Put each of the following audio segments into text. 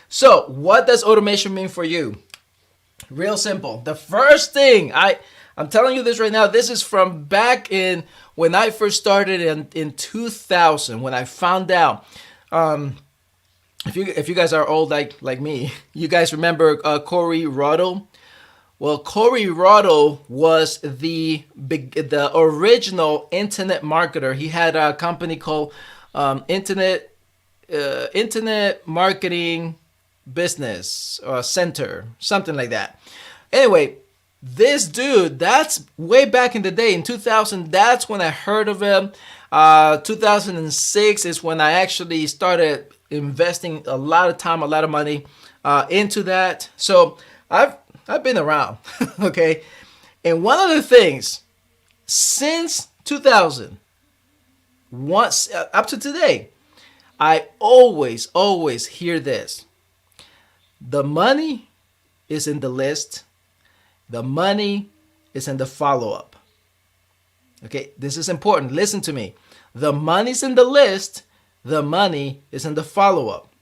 So what does automation mean for you? Real simple. The first thing I'm telling you this right now. This is from back in when I first started in 2000 when I found out. If you guys are old like me, you guys remember Corey Roddo? Well, Corey Roddo was the original internet marketer. He had a company called Internet Marketing Business Center, something like that. Anyway, this dude, that's way back in the day in 2000. That's when I heard of him. 2006 is when I actually started investing a lot of time, a lot of money into that. So I've been around, okay. And one of the things since 2000, once up to today, I always hear this: the money is in the list. The money is in the follow-up. Okay, this is important. Listen to me. The money's in the list. The money is in the follow-up.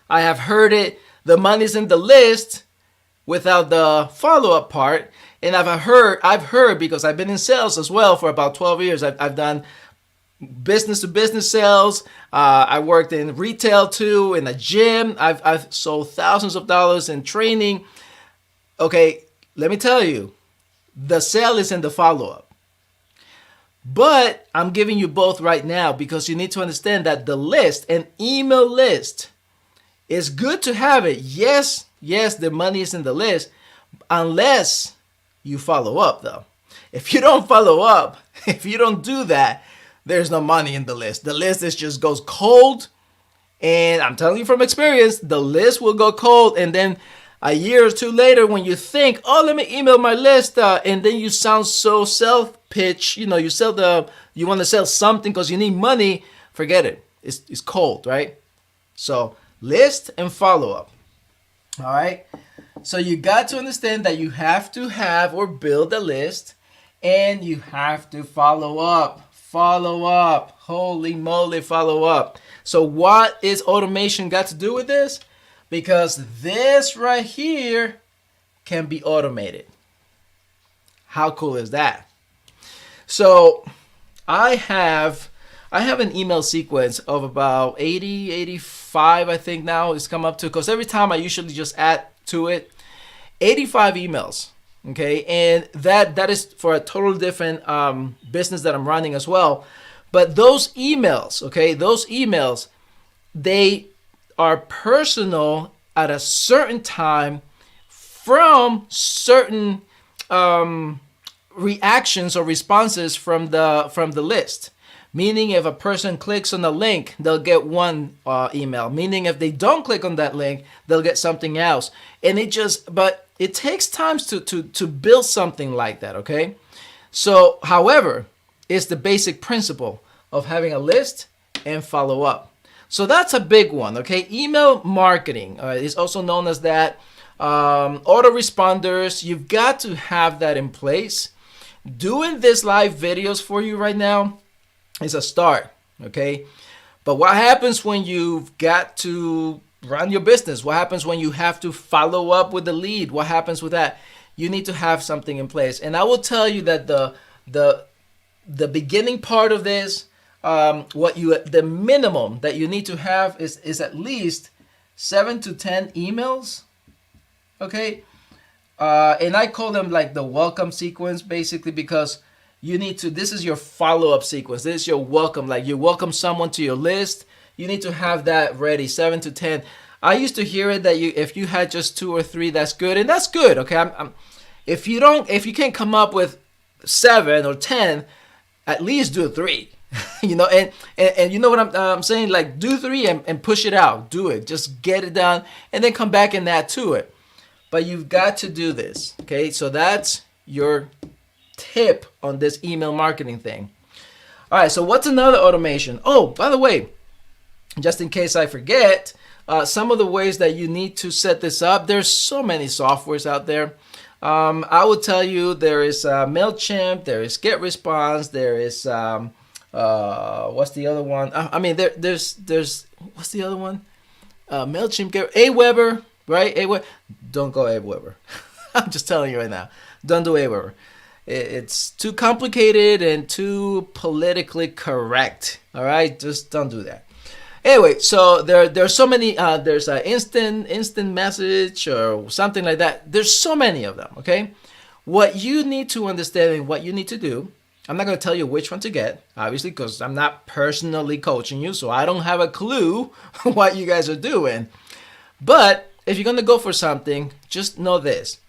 I have heard it. The money's in the list without the follow-up part. And I've heard because I've been in sales as well for about 12 years. I've done business to business sales. I worked in retail too, in a gym. I've sold thousands of dollars in training. Okay, let me tell you, the sale is in the follow-up. But I'm giving you both right now because you need to understand that the list, an email list, is good to have it. Yes, the money is in the list, unless you follow up though. If you don't follow up, if you don't do that, there's no money in the list. The list just goes cold. And I'm telling you from experience, the list will go cold. And then a year or two later, when you think, oh, let me email my list, and then you sound so self-pitch, you want to sell something because you need money, forget it. It's cold, right? So list and follow-up. All right. So you got to understand that you have to have or build a list, and you have to follow up. Follow up. Holy moly, follow up. So what is automation got to do with this? Because this right here can be automated. How cool is that? So I have an email sequence of about 80, 85, I think now it's come up to, because every time I usually just add to it 85 emails. Okay, and that is for a totally different business that I'm running as well. But those emails, they are personal at a certain time from certain reactions or responses from the list. Meaning if a person clicks on the link, they'll get one email. Meaning if they don't click on that link, they'll get something else. And but it takes time to build something like that, okay? So, however, it's the basic principle of having a list and follow up. So that's a big one, okay? Email marketing is also known as that. Autoresponders, you've got to have that in place. Doing this live videos for you right now is a start, okay? But what happens when you've got to run your business? What happens when you have to follow up with the lead? What happens with that? You need to have something in place. And I will tell you that the beginning part of this, the minimum that you need to have is at least 7 to 10 emails. Okay. And I call them like the welcome sequence, basically, because this is your follow-up sequence. This is your welcome. Like you welcome someone to your list. You need to have that ready, 7 to 10. I used to hear it that if you had just 2 or 3, that's good. And that's good. Okay. If you can't come up with 7 or 10, at least do 3. And you know what I'm saying? Like do 3 and push it out. Do it. Just get it done and then come back and add to it. But you've got to do this. Okay. So that's your tip on this email marketing thing. All right. So what's another automation? Oh, by the way, just in case I forget, some of the ways that you need to set this up, there's so many softwares out there. I will tell you there is MailChimp, there is GetResponse, there is what's the other one? There's what's the other one? MailChimp, Aweber, right? Aweber. Don't go Aweber. I'm just telling you right now. Don't do Aweber. It's too complicated and too politically correct. All right, just don't do that. Anyway, so there's so many. There's an instant message or something like that. There's so many of them. Okay, what you need to understand and what you need to do. I'm not going to tell you which one to get, obviously, because I'm not personally coaching you, so I don't have a clue what you guys are doing. But if you're going to go for something, just know this.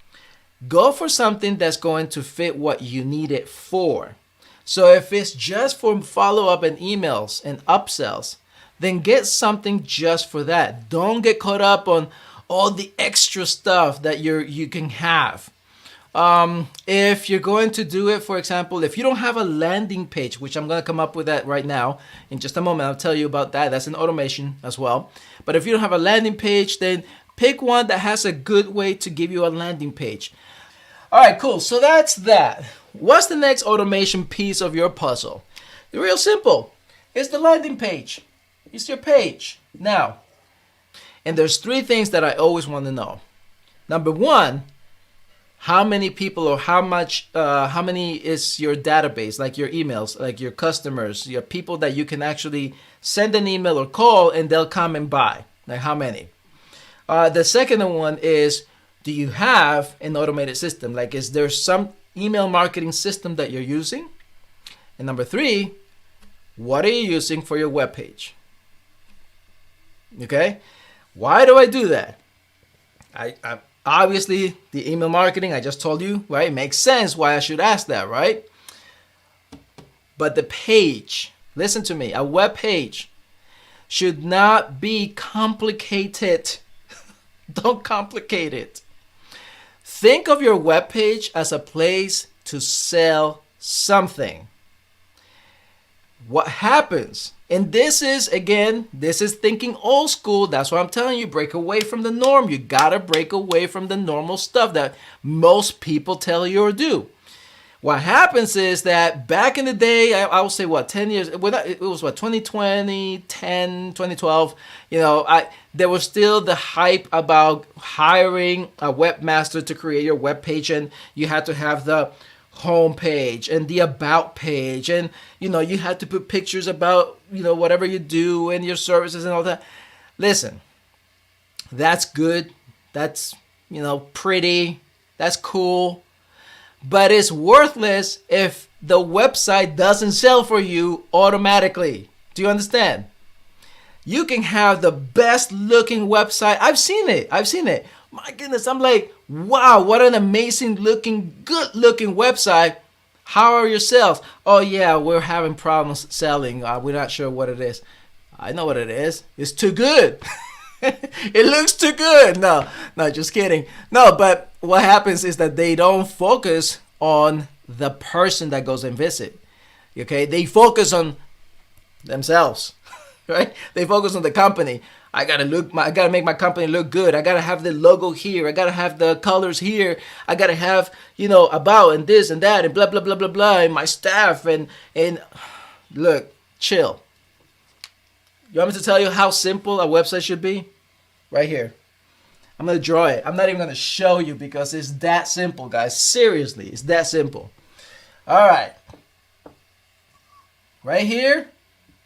Go for something that's going to fit what you need it for. So if it's just for follow-up and emails and upsells, then get something just for that. Don't get caught up on all the extra stuff that you can have. If you're going to do it, for example, if you don't have a landing page, which I'm going to come up with that right now in just a moment, I'll tell you about that. That's an automation as well. But if you don't have a landing page, then pick one that has a good way to give you a landing page. All right, cool. So that's that. What's the next automation piece of your puzzle? Real simple. It's the landing page. It's your page. Now, and there's 3 things that I always want to know. Number 1, how many people or how many is your database, like your emails, like your customers, your people that you can actually send an email or call and they'll come and buy? Like how many? The second one is, do you have an automated system? Like, is there some email marketing system that you're using? And number 3, what are you using for your webpage? Okay? Why do I do that? I obviously, the email marketing, I just told you, right? It makes sense why I should ask that, right? But the page, listen to me, a web page should not be complicated. Don't complicate it. Think of your web page as a place to sell something. What happens? And this is, again, this is thinking old school. That's why I'm telling you, break away from the norm. You gotta break away from the normal stuff that most people tell you or do. What happens is that back in the day, I would say 10 years, it was 2020, 10, 2012, there was still the hype about hiring a webmaster to create your web page, and you had to have the home page and the about page, and you had to put pictures about whatever you do and your services and all that. Listen, that's good, that's pretty, that's cool, but it's worthless if the website doesn't sell for you automatically. Do you understand? You can have the best looking website. I've seen it. My goodness, I'm like, wow, what an amazing looking, good looking website. How are your sales? Oh yeah, we're having problems selling. We're not sure what it is. I know what it is. It's too good. It looks too good. No, just kidding. No, but what happens is that they don't focus on the person that goes and visit. Okay, they focus on themselves, right? They focus on the company. I gotta make my company look good. I gotta have the logo here. I gotta have the colors here. I gotta have, about and this and that and blah blah blah blah blah, and my staff and look, chill. You want me to tell you how simple a website should be? Right here. I'm gonna draw it. I'm not even gonna show you because it's that simple, guys. Seriously, it's that simple. All right. Right here,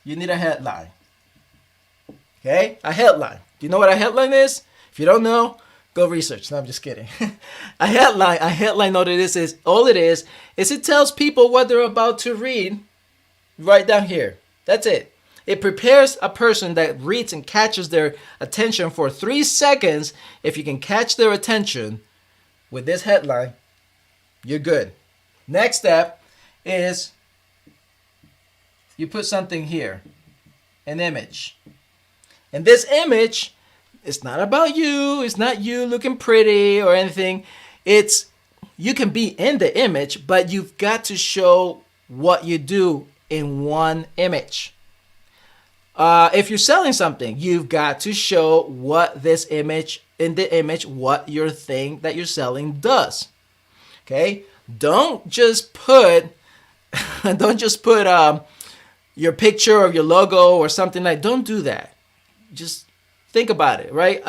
you need a headline. Okay, a headline. Do you know what a headline is? If you don't know, go research. No, I'm just kidding. A headline, all it is it tells people what they're about to read right down here. That's it. It prepares a person that reads and catches their attention for 3 seconds. If you can catch their attention with this headline, you're good. Next step is you put something here, an image. And this image, it's not about you. It's not you looking pretty or anything. You can be in the image, but you've got to show what you do in one image. If you're selling something, you've got to show what this image, in the image, what your thing that you're selling does. Okay? Don't just put your picture of your logo or something like. Don't do that. Just Think about it, right?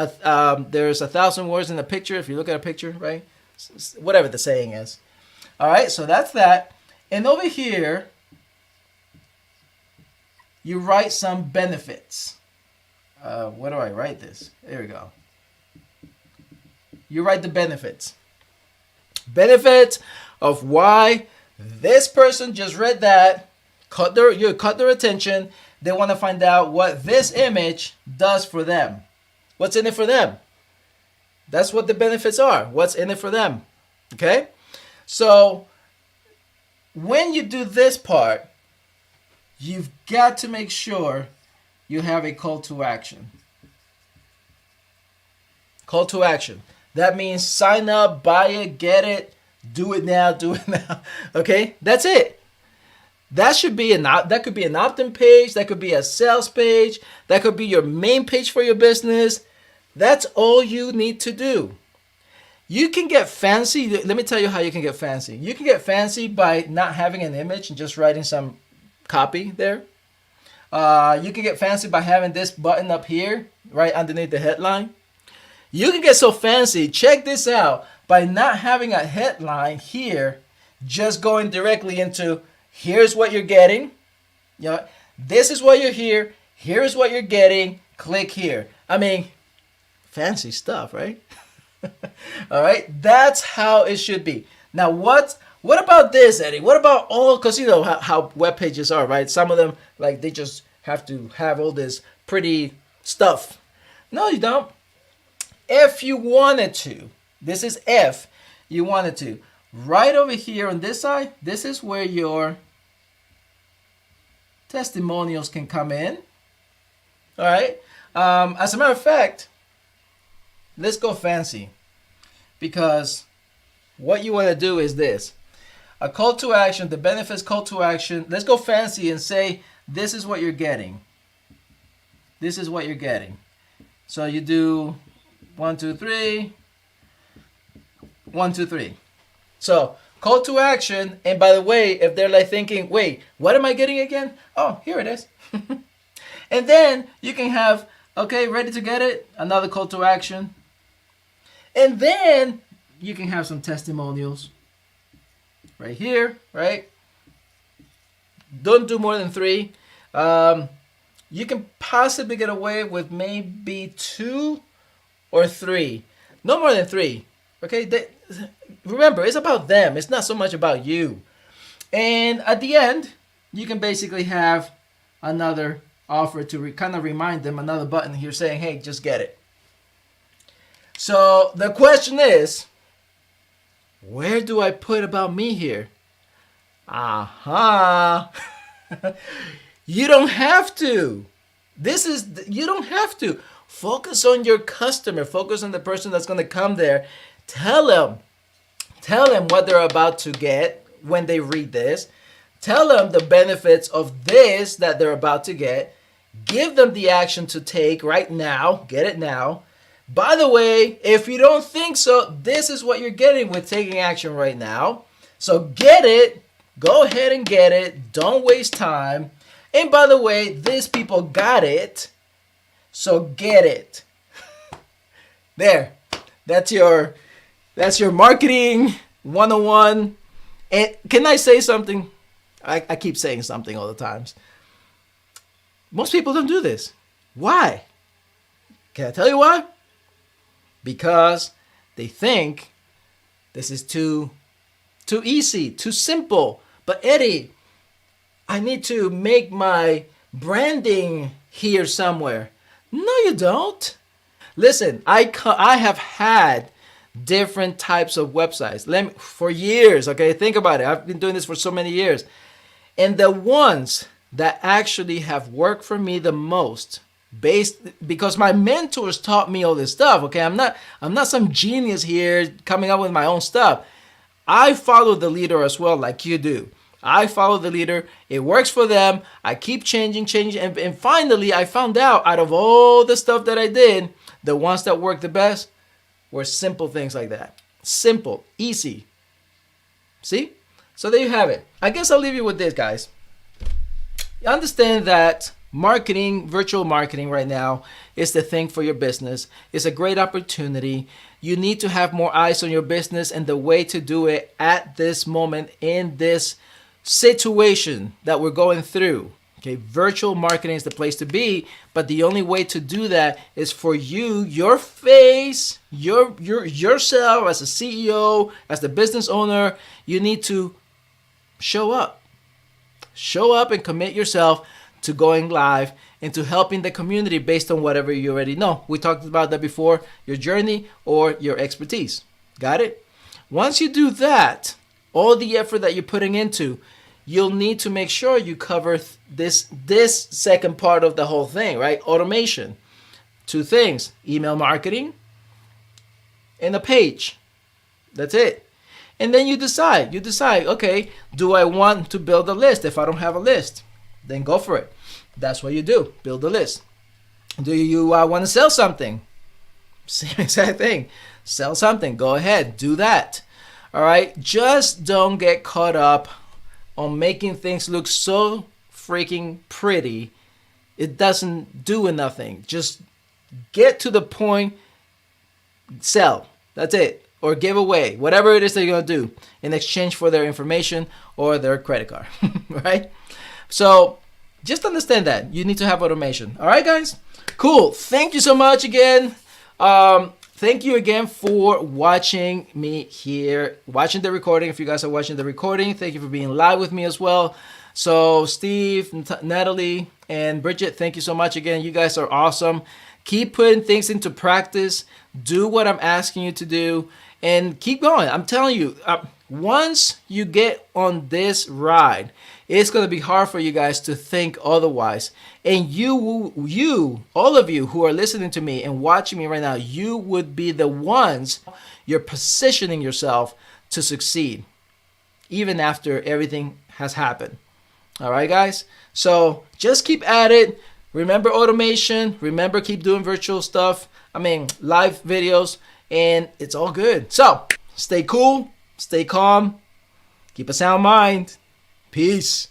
There's 1,000 words in a picture. If you look at a picture, right? Whatever the saying is. All right, so that's that. And over here, you write some benefits. Where do I write this? There we go. You write the benefits. Benefits of why this person just read that, you cut their attention. They want to find out what this image does for them. What's in it for them? That's what the benefits are. What's in it for them? Okay? So when you do this part, you've got to make sure you have a call to action. Call to action. That means sign up, buy it, get it, do it now, do it now. Okay? That's it. That should be that could be an opt-in page, that could be a sales page, that could be your main page for your business. That's all you need to do. You can get fancy. Let me tell you how you can get fancy. You can get fancy by not having an image and just writing some copy there. You can get fancy by having this button up here, right underneath the headline. You can get so fancy, check this out, by not having a headline here, just going directly into here's what you're getting. You know, this is what you're here. Here's what you're getting. Click here. I mean, fancy stuff, right? All right, that's how it should be. Now, what about this, Eddie? What about all? Because you know how web pages are, right? Some of them, like, they just have to have all this pretty stuff. No, you don't. If you wanted to, this is if you wanted to. Right over here on this side, this is where your testimonials can come in. All right. As a matter of fact, let's go fancy, because what you want to do is this. A call to action, the benefits call to action. Let's go fancy and say, this is what you're getting. This is what you're getting. So you do 1, 2, 3. 1, 2, 3. So call to action. And by the way, if they're like thinking, wait, what am I getting again? Oh, here it is. And then you can have, okay, ready to get it, another call to action. And then you can have some testimonials right here, right? Don't do more than 3. You can possibly get away with maybe 2 or 3. No more than 3. Okay? Remember, it's about them. It's not so much about you. And at the end, you can basically have another offer to kind of remind them, another button here saying, hey, just get it. So the question is, where do I put about me here? Aha. You don't have to. You don't have to. Focus on your customer. Focus on the person that's going to come there. Tell them what they're about to get when they read this. Tell them the benefits of this that they're about to get. Give them the action to take right now. Get it now. By the way, if you don't think so, this is what you're getting with taking action right now. So get it. Go ahead and get it. Don't waste time. And by the way, these people got it. So get it. There. That's your marketing 101. And can I say something? I keep saying something all the times. Most people don't do this. Why? Can I tell you why? Because they think this is too easy, too simple. But Eddie, I need to make my branding here somewhere. No, you don't. Listen, I have had different types of websites for years. Okay, think about it. I've been doing this for so many years. And the ones that actually have worked for me the most, because my mentors taught me all this stuff. Okay, I'm not some genius here coming up with my own stuff. I follow the leader as well, like you do. I follow the leader. It works for them. I keep changing. And finally, I found out of all the stuff that I did, the ones that worked the best were simple things like that. Simple, easy. See? So there you have it. I guess I'll leave you with this, guys. You understand that marketing, virtual marketing right now is the thing for your business. It's a great opportunity. You need to have more eyes on your business, and the way to do it at this moment in this situation that we're going through. Okay, virtual marketing is the place to be, but the only way to do that is for you, your face, yourself as a CEO, as the business owner. You need to show up. Show up and commit yourself to going live and to helping the community based on whatever you already know. We talked about that before, your journey or your expertise. Got it? Once you do that, all the effort that you're putting into, you'll need to make sure you cover this second part of the whole thing, right? Automation. Two things: email marketing and a page. That's it. And then you decide, okay, do I want to build a list? If I don't have a list, then go for it. That's what you do, build a list. Do you want to sell something? Same exact thing. Sell something, go ahead, do that. All right, just don't get caught up on making things look so freaking pretty. It doesn't do nothing. Just get to the point, sell. That's it. Or give away whatever it is that you're going to do in exchange for their information or their credit card, right? So just understand that you need to have automation. All right, guys? Cool. Thank you so much again. Thank you again for watching me here, watching the recording. If you guys are watching the recording, thank you for being live with me as well. So Steve, Natalie, and Bridget, thank you so much again. You guys are awesome. Keep putting things into practice. Do what I'm asking you to do and keep going. I'm telling you, once you get on this ride, it's going to be hard for you guys to think otherwise. And you, all of you who are listening to me and watching me right now, you would be the ones you're positioning yourself to succeed, even after everything has happened. All right, guys? So just keep at it. Remember automation. Remember, keep doing virtual stuff. Live videos, and it's all good. So stay cool, stay calm, keep a sound mind. Peace.